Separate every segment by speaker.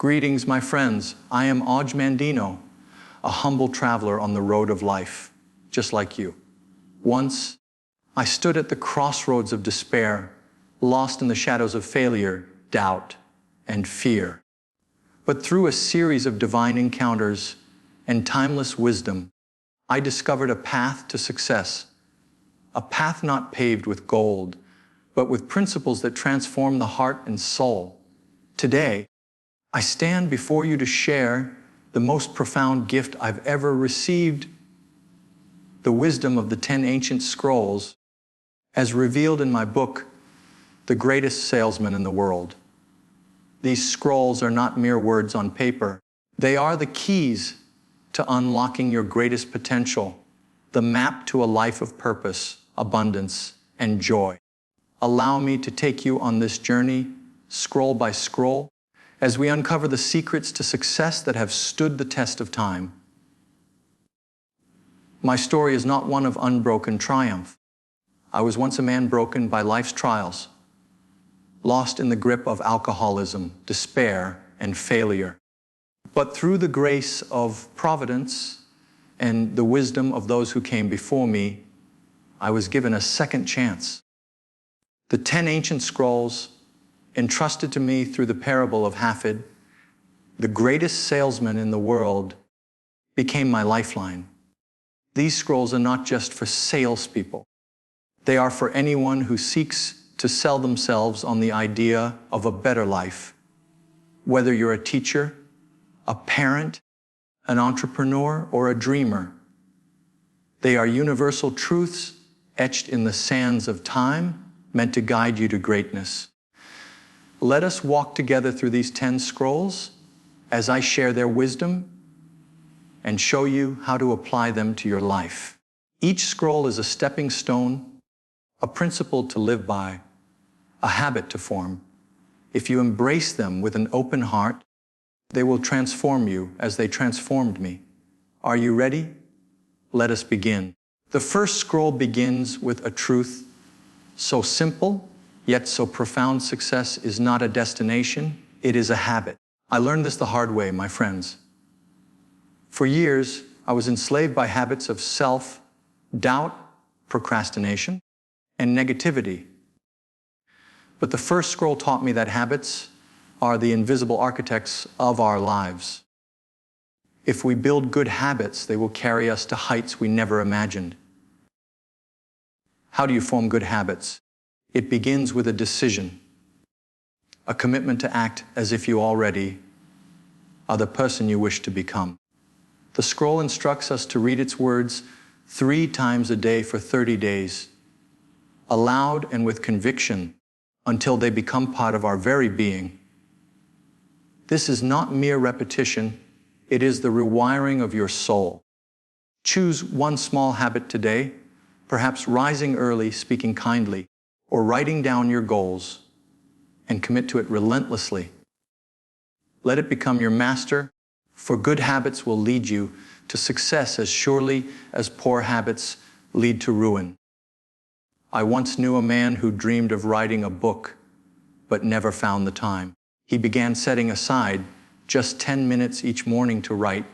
Speaker 1: Greetings, my friends. I am Mandino, a humble traveler on the road of life, just like you. Once, I stood at the crossroads of despair, lost in the shadows of failure, doubt, and fear. But through a series of divine encounters and timeless wisdom, I discovered a path to success, a path not paved with gold, but with principles that transform the heart and soul. Today, I stand before you to share the most profound gift I've ever received, the wisdom of the 10 ancient scrolls, as revealed in my book, The Greatest Salesman in the World. These scrolls are not mere words on paper. They are the keys to unlocking your greatest potential, the map to a life of purpose, abundance, and joy. Allow me to take you on this journey, scroll by scroll, as we uncover the secrets to success that have stood the test of time. My story is not one of unbroken triumph. I was once a man broken by life's trials, lost in the grip of alcoholism, despair, and failure. But through the grace of providence and the wisdom of those who came before me, I was given a second chance. The 10 ancient scrolls, entrusted to me through the parable of Hafid, the greatest salesman in the world, became my lifeline. These scrolls are not just for salespeople. They are for anyone who seeks to sell themselves on the idea of a better life. Whether you're a teacher, a parent, an entrepreneur, or a dreamer, they are universal truths etched in the sands of time, meant to guide you to greatness. Let us walk together through these 10 scrolls as I share their wisdom and show you how to apply them to your life. Each scroll is a stepping stone, a principle to live by, a habit to form. If you embrace them with an open heart, they will transform you as they transformed me. Are you ready? Let us begin. The first scroll begins with a truth so simple, yet so profound. Success is not a destination, it is a habit. I learned this the hard way, my friends. For years, I was enslaved by habits of self-doubt, procrastination, and negativity. But the first scroll taught me that habits are the invisible architects of our lives. If we build good habits, they will carry us to heights we never imagined. How do you form good habits? It begins with a decision, a commitment to act as if you already are the person you wish to become. The scroll instructs us to read its words 3 times a day for 30 days, aloud and with conviction, until they become part of our very being. This is not mere repetition, it is the rewiring of your soul. Choose one small habit today, perhaps rising early, speaking kindly, or writing down your goals, and commit to it relentlessly. Let it become your master, for good habits will lead you to success as surely as poor habits lead to ruin. I once knew a man who dreamed of writing a book, but never found the time. He began setting aside just 10 minutes each morning to write,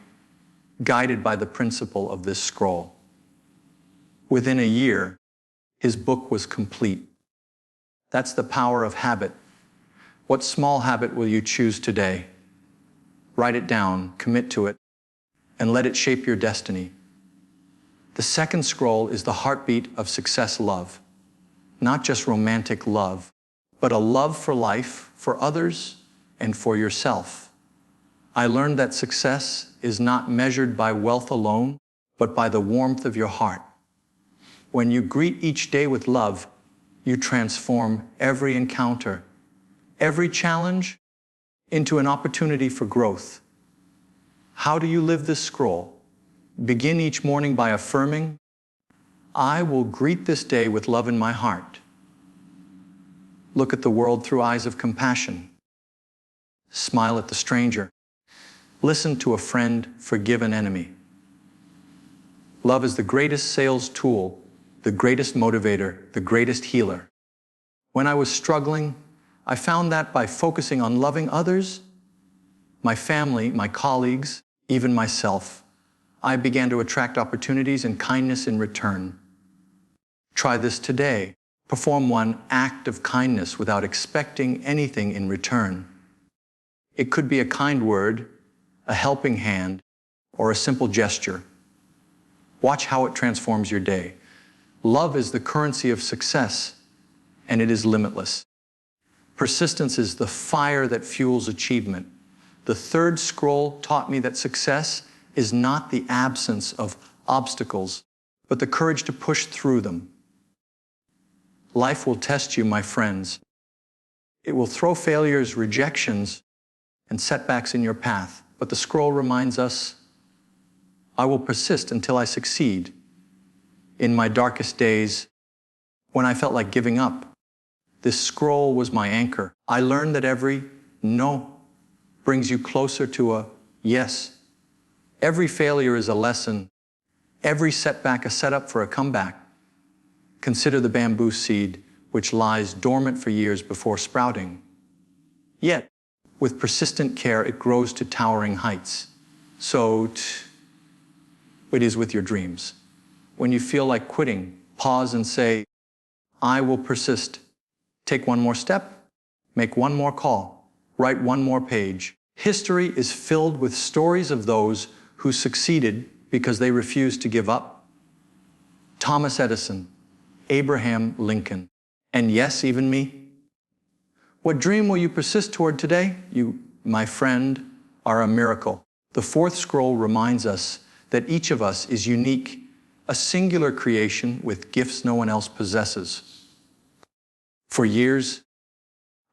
Speaker 1: guided by the principle of this scroll. Within a year, his book was complete. That's the power of habit. What small habit will you choose today? Write it down, commit to it, and let it shape your destiny. The second scroll is the heartbeat of success love. Not just romantic love, but a love for life, for others, and for yourself. I learned that success is not measured by wealth alone, but by the warmth of your heart. When you greet each day with love, you transform every encounter, every challenge, into an opportunity for growth. How do you live this scroll? Begin each morning by affirming, I will greet this day with love in my heart. Look at the world through eyes of compassion. Smile at the stranger. Listen to a friend, forgive an enemy. Love is the greatest sales tool, the greatest motivator, the greatest healer. When I was struggling, I found that by focusing on loving others, my family, my colleagues, even myself. I began to attract opportunities and kindness in return. Try this today. Perform one act of kindness without expecting anything in return. It could be a kind word, a helping hand, or a simple gesture. Watch how it transforms your day. Love is the currency of success, and it is limitless. Persistence is the fire that fuels achievement. The third scroll taught me that success is not the absence of obstacles, but the courage to push through them. Life will test you, my friends. It will throw failures, rejections, and setbacks in your path. But the scroll reminds us, I will persist until I succeed. In my darkest days, when I felt like giving up, this scroll was my anchor. I learned that every no brings you closer to a yes. Every failure is a lesson. Every setback a setup for a comeback. Consider the bamboo seed, which lies dormant for years before sprouting. Yet, with persistent care, it grows to towering heights. So it is with your dreams. When you feel like quitting, pause and say, I will persist. Take one more step, make one more call, write one more page. History is filled with stories of those who succeeded because they refused to give up. Thomas Edison, Abraham Lincoln, and yes, even me. What dream will you persist toward today? You, my friend, are a miracle. The fourth scroll reminds us that each of us is unique, a singular creation with gifts no one else possesses. For years,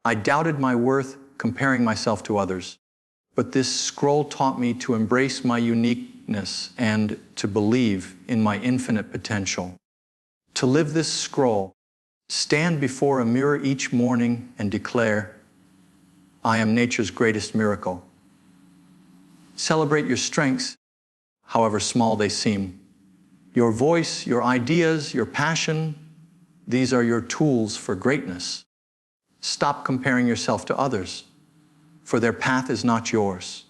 Speaker 1: I doubted my worth, comparing myself to others. But this scroll taught me to embrace my uniqueness and to believe in my infinite potential. To live this scroll, stand before a mirror each morning and declare, I am nature's greatest miracle. Celebrate your strengths, however small they seem. Your voice, your ideas, your passion, these are your tools for greatness. Stop comparing yourself to others, for their path is not yours.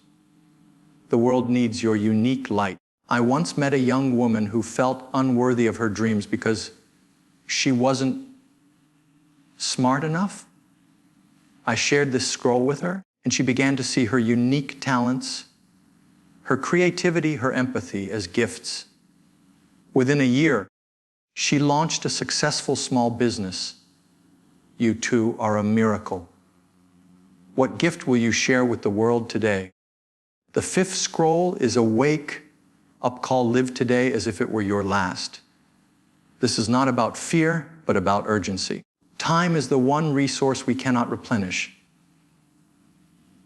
Speaker 1: The world needs your unique light. I once met a young woman who felt unworthy of her dreams because she wasn't smart enough. I shared this scroll with her, and she began to see her unique talents, her creativity, her empathy as gifts. Within a year, she launched a successful small business. You too are a miracle. What gift will you share with the world today? The fifth scroll is a wake-up call. Live today as if it were your last. This is not about fear, but about urgency. Time is the one resource we cannot replenish.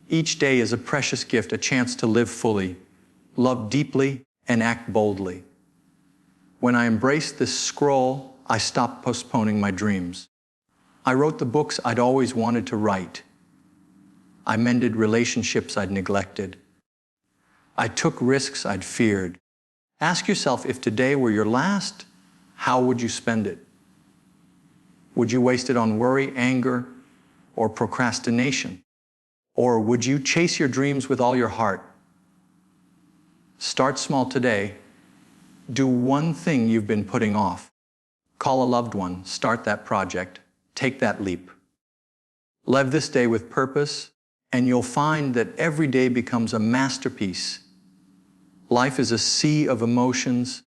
Speaker 1: Each day is a precious gift, a chance to live fully, love deeply, and act boldly. When I embraced this scroll, I stopped postponing my dreams. I wrote the books I'd always wanted to write. I mended relationships I'd neglected. I took risks I'd feared. Ask yourself, if today were your last, how would you spend it? Would you waste it on worry, anger, or procrastination? Or would you chase your dreams with all your heart? Start small today. Do one thing you've been putting off. Call a loved one, start that project, take that leap. Live this day with purpose, and you'll find that every day becomes a masterpiece. Life is a sea of emotions,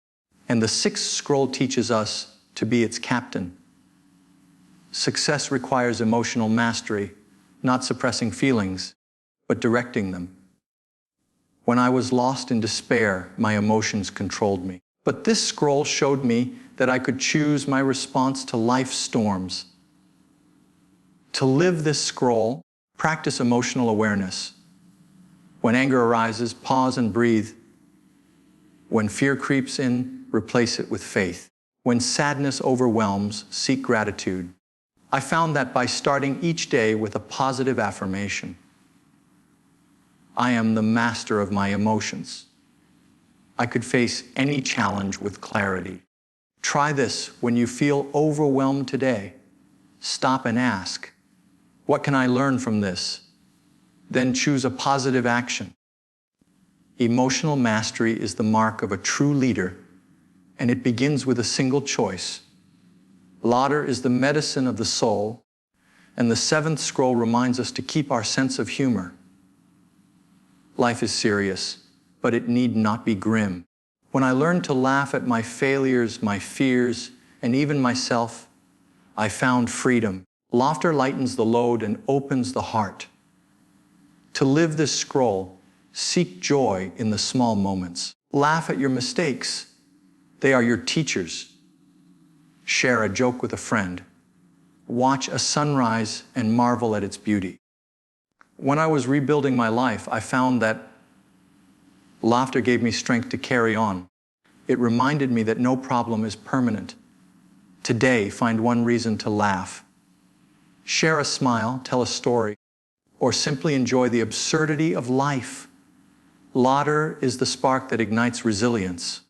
Speaker 1: and the sixth scroll teaches us to be its captain. Success requires emotional mastery, not suppressing feelings, but directing them. When I was lost in despair, my emotions controlled me. But this scroll showed me that I could choose my response to life's storms. To live this scroll, practice emotional awareness. When anger arises, pause and breathe. When fear creeps in, replace it with faith. When sadness overwhelms, seek gratitude. I found that by starting each day with a positive affirmation, I am the master of my emotions. I could face any challenge with clarity. Try this when you feel overwhelmed today. Stop and ask, what can I learn from this? Then choose a positive action. Emotional mastery is the mark of a true leader, and it begins with a single choice. Laughter is the medicine of the soul, and the seventh scroll reminds us to keep our sense of humor. Life is serious, but it need not be grim. When I learned to laugh at my failures, my fears, and even myself, I found freedom. Laughter lightens the load and opens the heart. To live this scroll, seek joy in the small moments. Laugh at your mistakes. They are your teachers. Share a joke with a friend. Watch a sunrise and marvel at its beauty. When I was rebuilding my life, I found that laughter gave me strength to carry on. It reminded me that no problem is permanent. Today, find one reason to laugh. Share a smile, tell a story, or simply enjoy the absurdity of life. Laughter is the spark that ignites resilience.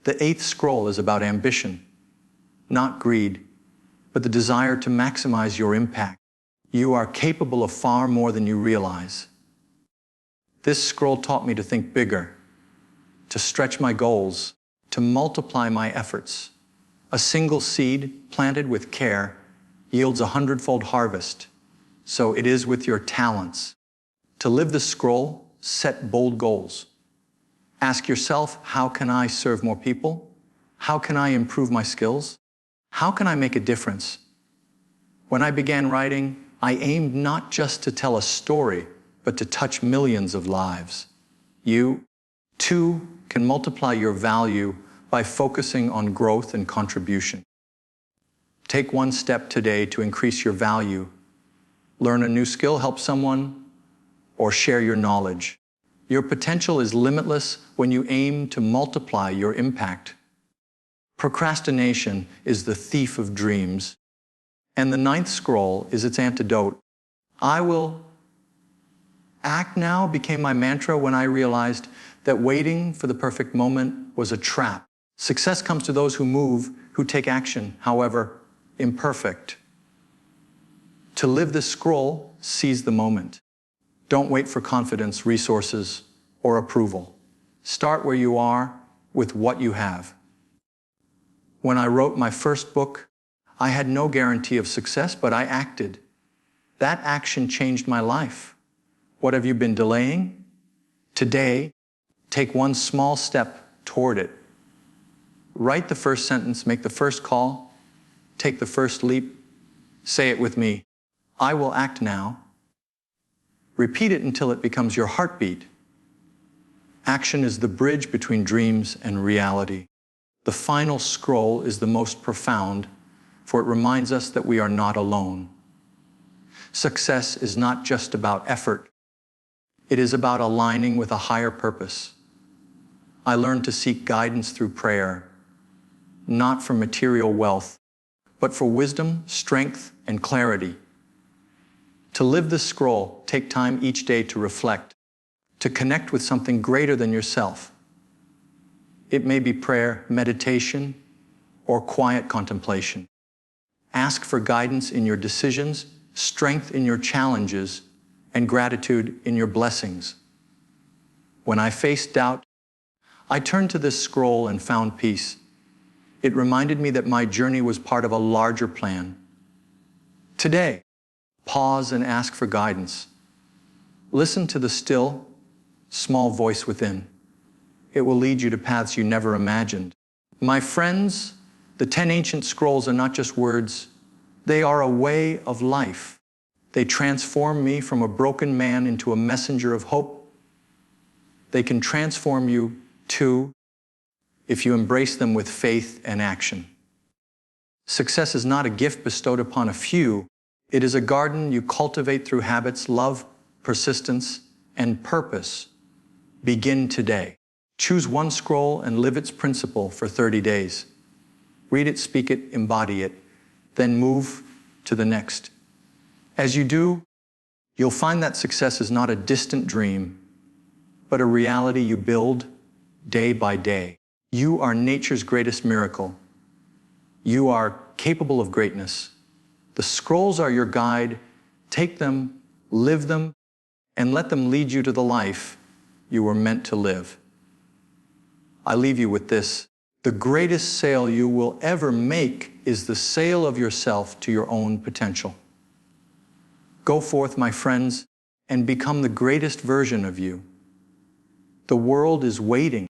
Speaker 1: The eighth scroll is about ambition, not greed, but the desire to maximize your impact. You are capable of far more than you realize. This scroll taught me to think bigger, to stretch my goals, to multiply my efforts. A single seed planted with care yields 100-fold harvest. So it is with your talents. To live the scroll, set bold goals. Ask yourself, how can I serve more people? How can I improve my skills? How can I make a difference? When I began writing, I aimed not just to tell a story, but to touch millions of lives. You, too, can multiply your value by focusing on growth and contribution. Take one step today to increase your value. Learn a new skill, help someone, or share your knowledge. Your potential is limitless when you aim to multiply your impact. Procrastination is the thief of dreams, and the ninth scroll is its antidote. I will act now became my mantra when I realized that waiting for the perfect moment was a trap. Success comes to those who move, who take action, however imperfect. To live this scroll, seize the moment. Don't wait for confidence, resources, or approval. Start where you are with what you have. When I wrote my first book, I had no guarantee of success, but I acted. That action changed my life. What have you been delaying? Today, take one small step toward it. Write the first sentence, make the first call, take the first leap. Say it with me. I will act now. Repeat it until it becomes your heartbeat. Action is the bridge between dreams and reality. The final scroll is the most profound, for it reminds us that we are not alone. Success is not just about effort. It is about aligning with a higher purpose. I learned to seek guidance through prayer, not for material wealth, but for wisdom, strength, and clarity. To live this scroll, take time each day to reflect, to connect with something greater than yourself. It may be prayer, meditation, or quiet contemplation. Ask for guidance in your decisions, strength in your challenges, and gratitude in your blessings. When I faced doubt, I turned to this scroll and found peace. It reminded me that my journey was part of a larger plan. Today, pause and ask for guidance. Listen to the still, small voice within. It will lead you to paths you never imagined. My friends, the 10 ancient scrolls are not just words. They are a way of life. They transform me from a broken man into a messenger of hope. They can transform you too, if you embrace them with faith and action. Success is not a gift bestowed upon a few. It is a garden you cultivate through habits, love, persistence, and purpose. Begin today. Choose one scroll and live its principle for 30 days. Read it, speak it, embody it, then move to the next. As you do, you'll find that success is not a distant dream, but a reality you build day by day. You are nature's greatest miracle. You are capable of greatness. The scrolls are your guide. Take them, live them, and let them lead you to the life you were meant to live. I leave you with this. The greatest sale you will ever make is the sale of yourself to your own potential. Go forth, my friends, and become the greatest version of you. The world is waiting